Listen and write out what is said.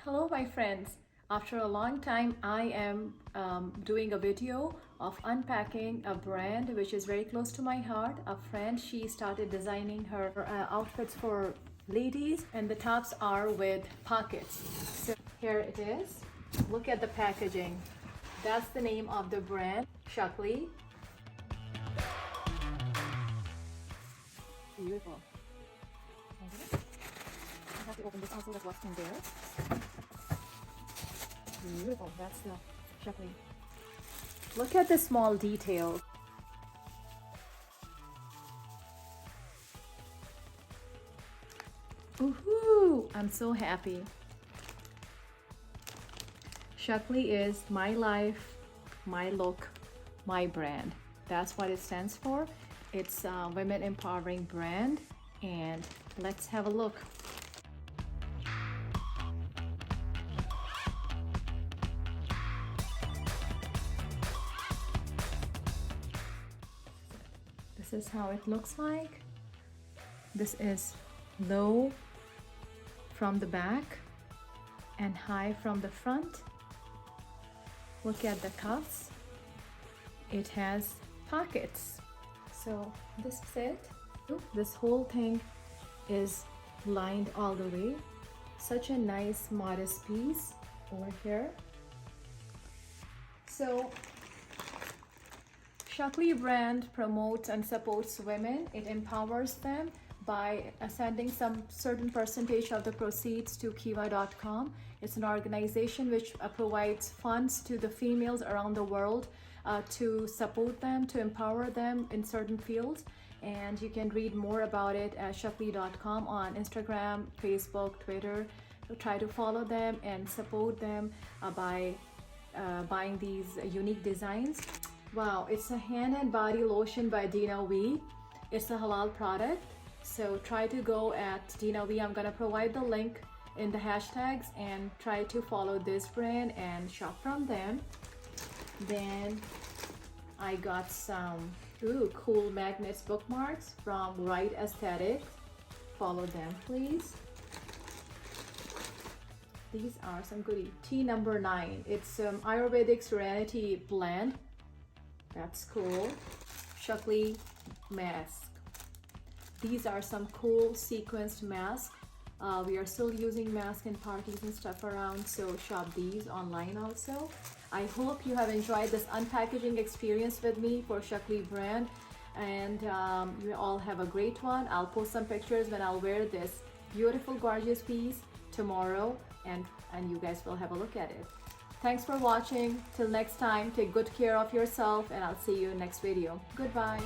Hello my friends, after a long time I am doing a video of unpacking a brand which is very close to my heart. A friend, she started designing her outfits for ladies and the tops are with pockets. So here it is. Look at the packaging. That's the name of the brand, Shakli. Beautiful. I have to open this also, that's what's in there. Beautiful, that's the Shakli. Look at the small details. Woohoo! I'm so happy. Shakli is my life, my look, my brand. That's what it stands for. It's a women empowering brand, and let's have a look. This is how it looks like. This is low from the back and high from the front. Look at the cuffs. It has pockets. So this is it. This whole thing is lined all the way. Such a nice modest piece over here. So Shaklibrand promotes and supports women. It empowers them by sending some certain percentage of the proceeds to kiva.com. It's an organization which provides funds to the females around the world to support them, to empower them in certain fields. And you can read more about it at shakli.com on Instagram, Facebook, Twitter. So try to follow them and support them by buying these unique designs. Wow, it's a hand and body lotion by Denavie. It's a halal product. So try to go at Denavie. I'm gonna provide the link in the hashtags and try to follow this brand and shop from them. Then I got some cool magnets bookmarks from Right Aesthetic. Follow them please. These are some goodie. Tea number 9. It's Ayurvedic Serenity blend. That's cool. Shakli mask. These are some cool sequenced masks. We are still using masks in parties and stuff around, so shop these online also. I hope you have enjoyed this unpackaging experience with me for Shaklibrand, and you all have a great one. I'll post some pictures when I'll wear this beautiful, gorgeous piece tomorrow, and you guys will have a look at it. Thanks for watching. Till next time, take good care of yourself, and I'll see you in next video. Goodbye.